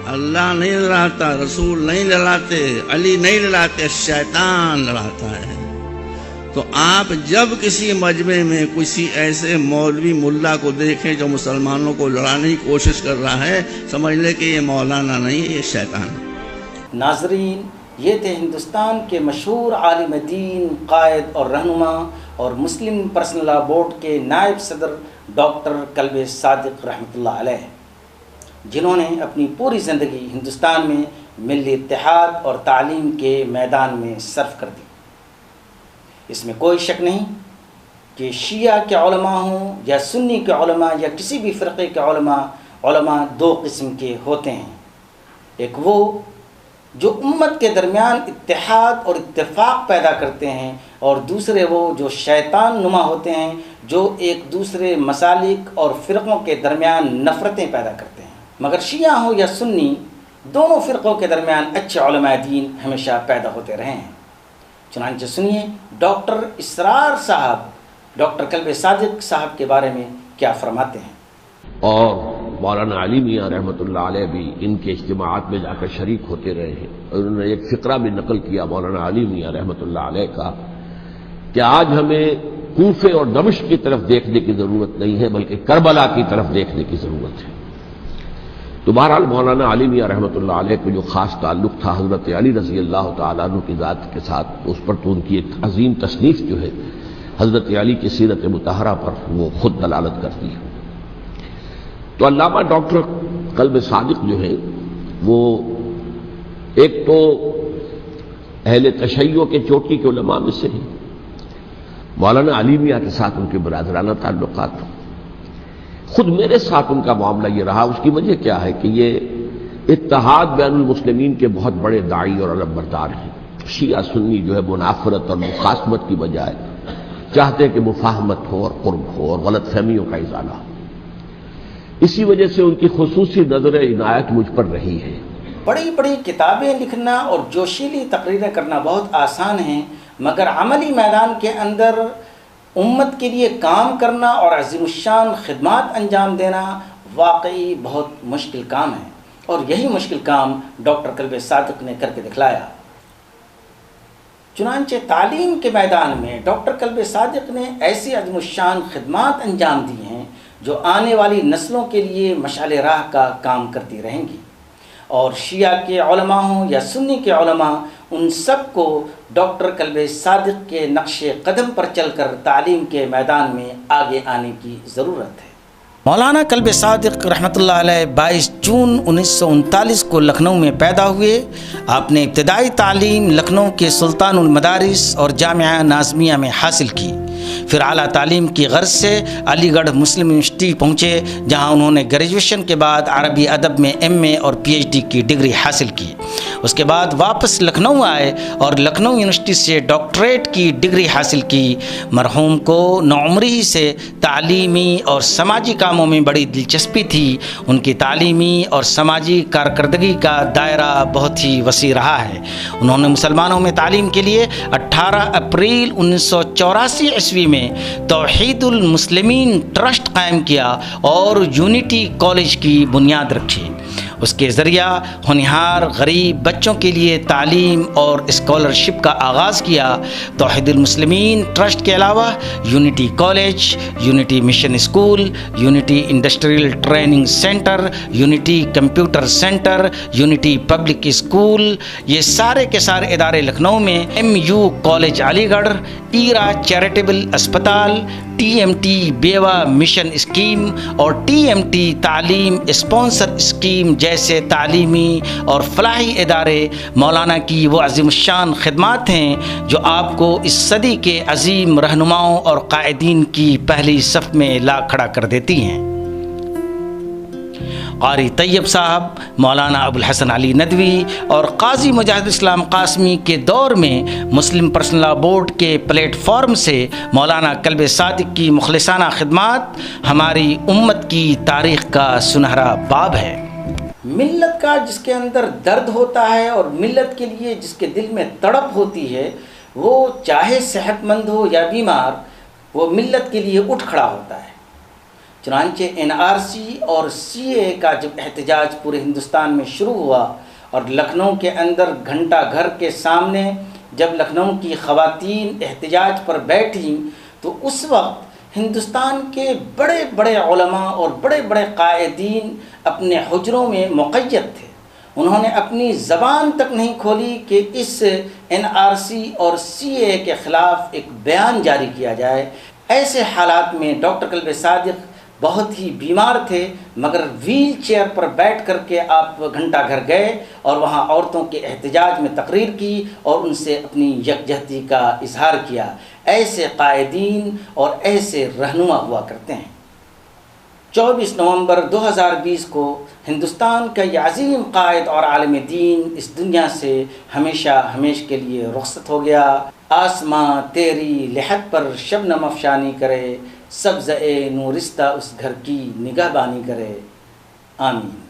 اللہ نہیں لڑاتا، رسول نہیں لڑاتے، علی نہیں لڑاتے، شیطان لڑاتا ہے۔ تو آپ جب کسی مجمع میں کسی ایسے مولوی ملا کو دیکھیں جو مسلمانوں کو لڑانے کی کوشش کر رہا ہے، سمجھ لیں کہ یہ مولانا نہیں ہے، یہ شیطان ہے۔ ناظرین، یہ تھے ہندوستان کے مشہور عالم دین، قائد اور رہنما اور مسلم پرسنل لا بورڈ کے نائب صدر ڈاکٹر کلب صادق رحمۃ اللہ علیہ، جنہوں نے اپنی پوری زندگی ہندوستان میں ملی اتحاد اور تعلیم کے میدان میں صرف کر دی۔ اس میں کوئی شک نہیں کہ شیعہ کے علماء ہوں یا سنی کے علماء یا کسی بھی فرقے کے علماء دو قسم کے ہوتے ہیں۔ ایک وہ جو امت کے درمیان اتحاد اور اتفاق پیدا کرتے ہیں، اور دوسرے وہ جو شیطان نما ہوتے ہیں، جو ایک دوسرے مسالک اور فرقوں کے درمیان نفرتیں پیدا کرتے ہیں۔ مگر شیعہ ہوں یا سنی، دونوں فرقوں کے درمیان اچھے علماء دین ہمیشہ پیدا ہوتے رہے ہیں۔ چنانچہ سنیے ڈاکٹر اسرار صاحب ڈاکٹر کلب صادق صاحب کے بارے میں کیا فرماتے ہیں۔ اور مولانا علی میاں رحمۃ اللہ علیہ بھی ان کے اجتماعات میں جا کر شریک ہوتے رہے ہیں، اور انہوں نے ایک فقرہ بھی نقل کیا مولانا علی میاں رحمۃ اللہ علیہ کا کہ آج ہمیں کوفے اور دمشق کی طرف دیکھنے کی ضرورت نہیں ہے، بلکہ کربلا کی طرف دیکھنے کی ضرورت ہے۔ تو بہرحال مولانا علی میاں رحمۃ اللہ علیہ کو جو خاص تعلق تھا حضرت علی رضی اللہ تعالیٰ عنہ کی ذات کے ساتھ، اس پر تو ان کی ایک عظیم تصنیف جو ہے حضرت علی کی سیرت مطہرہ پر وہ خود دلالت کرتی ہے۔ تو علامہ ڈاکٹر کلب صادق جو ہے وہ ایک تو اہل تشیع کے چوٹی کے علماء میں سے ہیں۔ مولانا علی میاں کے ساتھ ان کے برادرانہ تعلقات، خود میرے ساتھ ان کا معاملہ یہ رہا۔ اس کی وجہ کیا ہے کہ یہ اتحاد بین المسلمین کے بہت بڑے داعی اور علم بردار ہیں۔ شیعہ سنی جو ہے منافرت اور مخاصمت کی بجائے چاہتے ہیں کہ مفاہمت ہو اور قرب ہو اور غلط فہمیوں کا ازالہ ہو۔ اسی وجہ سے ان کی خصوصی نظر عنایت مجھ پر رہی ہے۔ بڑی بڑی کتابیں لکھنا اور جوشیلی تقریریں کرنا بہت آسان ہیں، مگر عملی میدان کے اندر امت کے لیے کام کرنا اور عظیم الشان خدمات انجام دینا واقعی بہت مشکل کام ہے، اور یہی مشکل کام ڈاکٹر کلب صادق نے کر کے دکھلایا۔ چنانچہ تعلیم کے میدان میں ڈاکٹر کلب صادق نے ایسی عظیم الشان خدمات انجام دی ہیں جو آنے والی نسلوں کے لیے مشعل راہ کا کام کرتی رہیں گی، اور شیعہ کے علماء ہوں یا سنی کے علماء، ان سب کو ڈاکٹر کلب صادق کے نقش قدم پر چل کر تعلیم کے میدان میں آگے آنے کی ضرورت ہے۔ مولانا کلب صادق رحمۃ اللہ علیہ 22 جون 1939 کو لکھنؤ میں پیدا ہوئے۔ آپ نے ابتدائی تعلیم لکھنؤ کے سلطان المدارس اور جامعہ ناظمیہ میں حاصل کی، پھر اعلیٰ تعلیم کی غرض سے علی گڑھ مسلم یونیورسٹی پہنچے، جہاں انہوں نے گریجویشن کے بعد عربی ادب میں MA اور PhD کی ڈگری حاصل کی۔ اس کے بعد واپس لکھنؤ آئے اور لکھنؤ یونیورسٹی سے ڈاکٹریٹ کی ڈگری حاصل کی۔ مرحوم کو نوعمری ہی سے تعلیمی اور سماجی کاموں میں بڑی دلچسپی تھی۔ ان کی تعلیمی اور سماجی کارکردگی کا دائرہ بہت ہی وسیع رہا ہے۔ انہوں نے مسلمانوں میں تعلیم کے لیے 18 اپریل 1984 عیسوی میں توحید المسلمین ٹرسٹ قائم کیا اور یونٹی کالج کی بنیاد رکھی۔ اس کے ذریعہ ہونہار غریب بچوں کے لیے تعلیم اور اسکالرشپ کا آغاز کیا۔ توحید المسلمین ٹرسٹ کے علاوہ unity college, unity mission school, unity industrial training centre, unity computer centre, unity public school, یہ سارے کے سارے ادارے لکھنؤ میں، MU کالج علی گڑھ، ایرا چیریٹیبل اسپتال، TMT بیوہ مشن اسکیم اور TMT تعلیم اسپانسر اسکیم جیسے تعلیمی اور فلاحی ادارے مولانا کی وہ عظیم الشان خدمات ہیں جو آپ کو اس صدی کے عظیم رہنماؤں اور قائدین کی پہلی صف میں لا کھڑا کر دیتی ہیں۔ قاری طیب صاحب، مولانا ابو الحسن علی ندوی اور قاضی مجاہد اسلام قاسمی کے دور میں مسلم پرسنل لا بورڈ کے پلیٹ فارم سے مولانا کلب صادق کی مخلصانہ خدمات ہماری امت کی تاریخ کا سنہرا باب ہے۔ ملت کا جس کے اندر درد ہوتا ہے اور ملت کے لیے جس کے دل میں تڑپ ہوتی ہے، وہ چاہے صحت مند ہو یا بیمار، وہ ملت کے لیے اٹھ کھڑا ہوتا ہے۔ چنانچہ NRC اور CAA کا جب احتجاج پورے ہندوستان میں شروع ہوا اور لکھنؤ کے اندر گھنٹہ گھر کے سامنے جب لکھنؤ کی خواتین احتجاج پر بیٹھیں تو اس وقت ہندوستان کے بڑے بڑے علماء اور بڑے بڑے قائدین اپنے حجروں میں مقید تھے. انہوں نے اپنی زبان تک نہیں کھولی کہ اس NRC اور CAA کے خلاف ایک بیان جاری کیا جائے. ایسے حالات میں ڈاکٹر کلب صادق بہت ہی بیمار تھے، مگر ویل چیئر پر بیٹھ کر کے آپ گھنٹہ گھر گئے اور وہاں عورتوں کے احتجاج میں تقریر کی اور ان سے اپنی یکجہتی کا اظہار کیا. ایسے قائدین اور ایسے رہنما ہوا کرتے ہیں. 24 نومبر 2020 کو ہندوستان کا یہ عظیم قائد اور عالم دین اس دنیا سے ہمیشہ کے لیے رخصت ہو گیا. آسماں تیری لحد پر شبنم افشانی کرے، سبزۂ نورستہ اس گھر کی نگہبانی کرے. آمین.